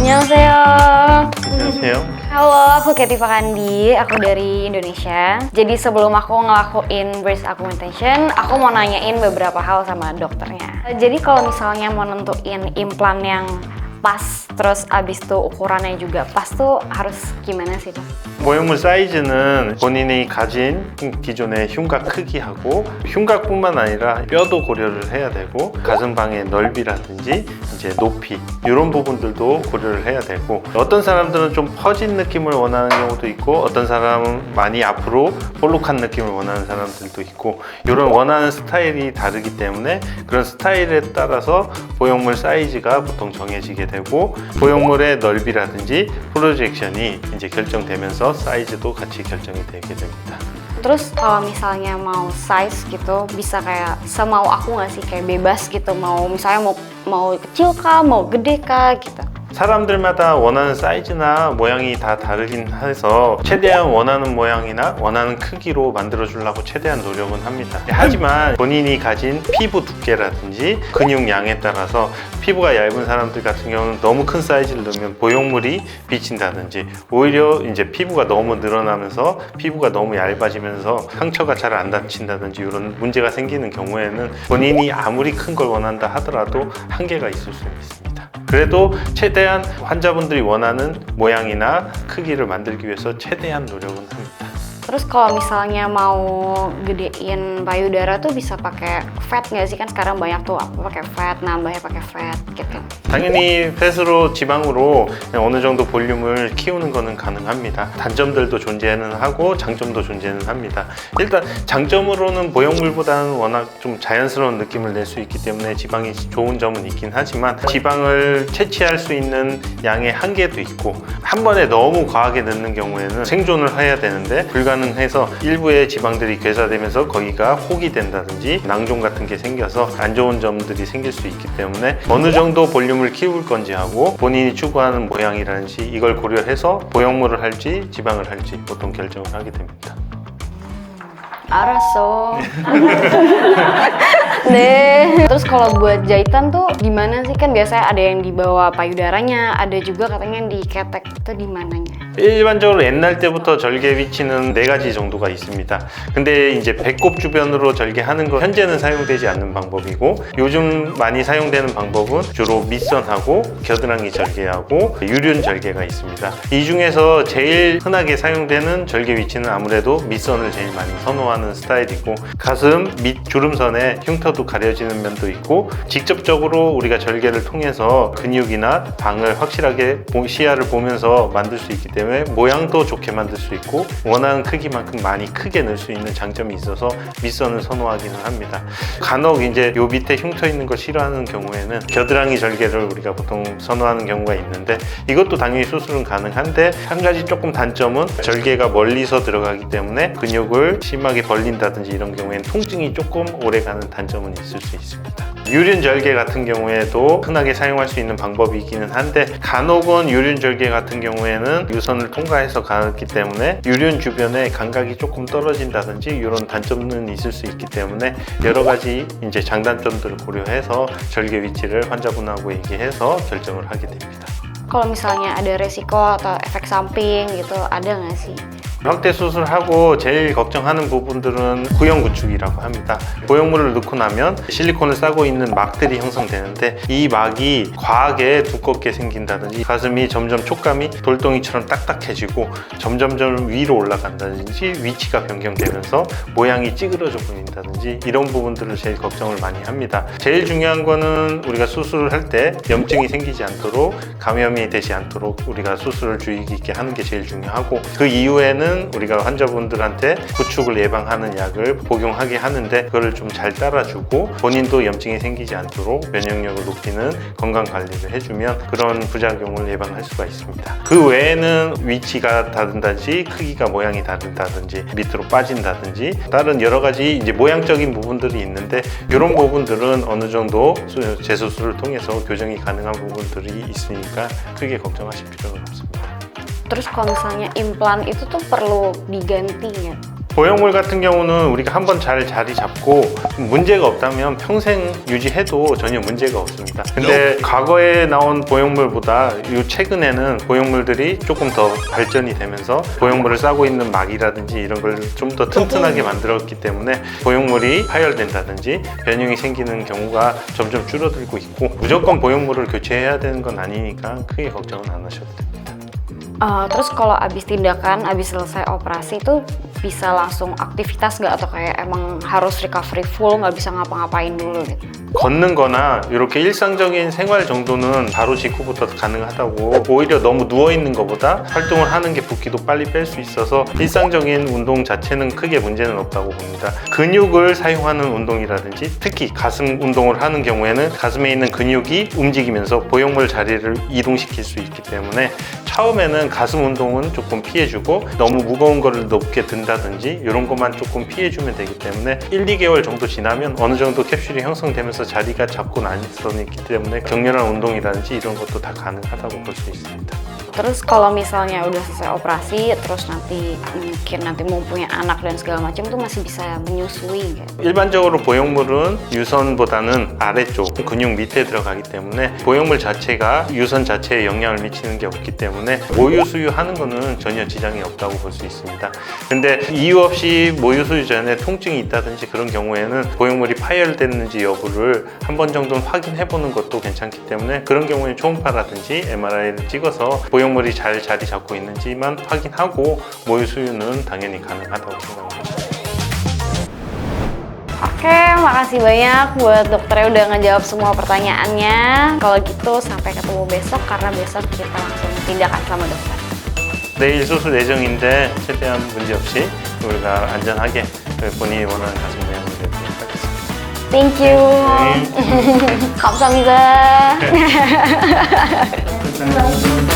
Annyeonghaseyo. 안녕하세요. Halo, aku Katy Fakandi, aku dari Indonesia. Jadi sebelum aku ngelakuin breast augmentation, aku mau nanyain beberapa hal sama dokternya. Jadi kalau misalnya mau nentuin implan yang pas, terus abis itu ukurannya juga pas tuh harus gimana sih, Pak? 모형물 사이즈는 본인이 가진 기존의 흉곽 크기하고 흉곽뿐만 아니라 뼈도 고려를 해야 되고 가슴방의 넓이라든지 이제 높이 이런 부분들도 고려를 해야 되고 어떤 사람들은 좀 퍼진 느낌을 원하는 경우도 있고 어떤 사람은 많이 앞으로 볼록한 느낌을 원하는 사람들도 있고 이런 원하는 스타일이 다르기 때문에 그런 스타일에 따라서 보형물 사이즈가 보통 정해지게 되고 보형물의 넓이라든지 프로젝션이 이제 결정되면서 사이즈도 같이 결정이 되게 됩니다. Terus kalau misalnya mau size gitu, bisa kayak semau aku nggak sih, kayak bebas gitu, mau misalnya mau kecil kah, mau gede kah gitu. 사람들마다 원하는 사이즈나 모양이 다 다르긴 해서 최대한 원하는 모양이나 원하는 크기로 만들어 주려고 최대한 노력은 합니다. 하지만 본인이 가진 피부 두께라든지 근육량에 따라서 피부가 얇은 사람들 같은 경우는 너무 큰 사이즈를 넣으면 보형물이 비친다든지 오히려 이제 피부가 너무 늘어나면서 피부가 너무 얇아지면서 상처가 잘 안 닫힌다든지 이런 문제가 생기는 경우에는 본인이 아무리 큰 걸 원한다 하더라도 한계가 있을 수 있습니다. 그래도 최대한 환자분들이 원하는 모양이나 크기를 만들기 위해서 최대한 노력은 합니다. Terus kalau misalnya mau gedein payudara tuh bisa pakai fat nggak sih? Kan sekarang banyak tuh aku pakai fat, nambahnya pakai fat gitu. 당연히 팻으로 지방으로 어느 정도 볼륨을 키우는 것은 가능합니다. 단점들도 존재는 하고 장점도 존재는 합니다. 일단 장점으로는 보형물보다는 워낙 좀 자연스러운 느낌을 낼 수 있기 때문에 지방이 좋은 점은 있긴 하지만 지방을 채취할 수 있는 양의 한계도 있고 한 번에 너무 과하게 넣는 경우에는 생존을 해야 되는데 불가능해서 일부의 지방들이 괴사되면서 거기가 혹이 된다든지 낭종 같은 게 생겨서 안 좋은 점들이 생길 수 있기 때문에 어느 정도 볼륨을 키울 건지 하고 본인이 추구하는 모양이라든지 이걸 고려해서 보형물을 할지 지방을 할지 보통 결정을 하게 됩니다. 알았어. 네. Terus kalau buat jahitan tuh gimana sih? Kan biasanya ada yang di bawah payudaranya, ada juga katanya yang di ketek, itu di mananya? 일반적으로 옛날 때부터 절개 위치는 4가지 정도가 있습니다. 근데 이제 배꼽 주변으로 절개하는 거 현재는 사용되지 않는 방법이고 요즘 많이 사용되는 방법은 주로 밑선하고 겨드랑이 절개하고 유륜 절개가 있습니다. 이 중에서 제일 흔하게 사용되는 절개 위치는 아무래도 밑선을 제일 많이 선호하는 스타일이고 가슴 밑 주름선에 흉터도 가려지는 면도 있고 직접적으로 우리가 절개를 통해서 근육이나 방을 확실하게 시야를 보면서 만들 수 있기 때문에 모양도 좋게 만들 수 있고 원하는 크기만큼 많이 크게 넣을 수 있는 장점이 있어서 밑선을 선호하기는 합니다. 간혹 이제 요 밑에 흉터 있는 걸 싫어하는 경우에는 겨드랑이 절개를 우리가 보통 선호하는 경우가 있는데 이것도 당연히 수술은 가능한데 한 가지 조금 단점은 절개가 멀리서 들어가기 때문에 근육을 심하게 벌린다든지 이런 경우에는 통증이 조금 오래가는 단점은 있을 수 있습니다. 유륜 절개 같은 경우에도 흔하게 사용할 수 있는 방법이기는 한데 간혹은 유륜 절개 같은 경우에는 유선을 통과해서 가기 때문에 유륜 주변에 감각이 조금 떨어진다든지 이런 단점은 있을 수 있기 때문에 여러 가지 이제 장단점들을 고려해서 절개 위치를 환자분하고 얘기해서 결정을 하게 됩니다. Kalau misalnya ada resiko atau efek samping gitu, ada nggak sih? 확대 수술하고 제일 걱정하는 부분들은 구형 구축이라고 합니다. 보형물을 넣고 나면 실리콘을 싸고 있는 막들이 형성되는데 이 막이 과하게 두껍게 생긴다든지 가슴이 점점 촉감이 돌덩이처럼 딱딱해지고 점점점 위로 올라간다든지 위치가 변경되면서 모양이 찌그러져 보인다든지 이런 부분들을 제일 걱정을 많이 합니다. 제일 중요한 거는 우리가 수술을 할 때 염증이 생기지 않도록 감염이 되지 않도록 우리가 수술을 주의 깊게 하는 게 제일 중요하고 그 이후에는 우리가 환자분들한테 구축을 예방하는 약을 복용하게 하는데 그거를 좀 잘 따라주고 본인도 염증이 생기지 않도록 면역력을 높이는 건강 관리를 해주면 그런 부작용을 예방할 수가 있습니다. 그 외에는 위치가 다른다든지 크기가 모양이 다른다든지 밑으로 빠진다든지 다른 여러 가지 이제 모양적인 부분들이 있는데 이런 부분들은 어느 정도 재수술을 통해서 교정이 가능한 부분들이 있으니까 크게 걱정하실 필요는 없습니다. Terus kalau misalnya implan itu tuh perlu diganti nggak? 보형물 같은 경우는 우리가 한번 잘 자리 잡고 문제가 없다면 평생 유지해도 전혀 문제가 없습니다. 근데 과거에 나온 보형물보다 요 최근에는 보형물들이 조금 더 발전이 되면서 보형물을 싸고 있는 막이라든지 이런 걸 좀 더 튼튼하게 만들었기 때문에 보형물이 파열된다든지 변형이 생기는 경우가 점점 줄어들고 있고, 무조건 보형물을 교체해야 되는 건 아니니까 크게 걱정은 안 하셔도 됩니다. Terus kalau abis tindakan, abis selesai operasi itu bisa langsung aktivitas nggak, atau kayak emang harus recovery full, nggak bisa ngapa-ngapain dulu gitu? 걷는 거나 이렇게 일상적인 생활 정도는 바로 직후부터 가능하다고, 오히려 너무 누워있는 것보다 활동을 하는 게 붓기도 빨리 뺄 수 있어서 일상적인 운동 자체는 크게 문제는 없다고 봅니다. 근육을 사용하는 운동이라든지 특히 가슴 운동을 하는 경우에는 가슴에 있는 근육이 움직이면서 보형물 자리를 이동시킬 수 있기 때문에 처음에는 가슴 운동은 조금 피해주고 너무 무거운 거를 높게 든다든지 이런 것만 조금 피해주면 되기 때문에 1, 2개월 정도 지나면 어느 정도 캡슐이 형성되면서 자리가 잡고 나서는 있기 때문에 격렬한 운동이라든지 이런 것도 다 가능하다고 볼 수 있습니다. Terus kalau misalnya udah selesai operasi, terus nanti mungkin nanti mau punya anak dan segala macam tuh masih bisa menyusui gitu. 일반적으로 보형물은 유선보다는 아래쪽 근육 밑에 들어가기 때문에 보형물 자체가 유선 자체에 영향을 미치는 게 없기 때문에 모유 수유하는 거는 전혀 지장이 없다고 볼 수 있습니다. 근데 이유 없이 모유 수유 전에 통증이 있다든지 그런 경우에는 보형물이 파열됐는지 여부를 한 번 정도는 확인해 보는 것도 괜찮기 때문에 그런 경우에 초음파라든지 MRI를 찍어서 보형물이 잘 자리 잡고 있는지만 확인하고 모유 수유는 당연히 가능하다고 생각합니다. Oke, makasih banyak buat dokternya udah ngejawab semua pertanyaannya. Kalau gitu sampai ketemu besok, karena besok kita langsung tindakan sama dokter. 내일 수술 예정인데 최대한 문제 없이 우리가 안전하게 본인이 원하는 가슴 모양을 내도록 하겠습니다. Thank you. 감사합니다. 감사합니다.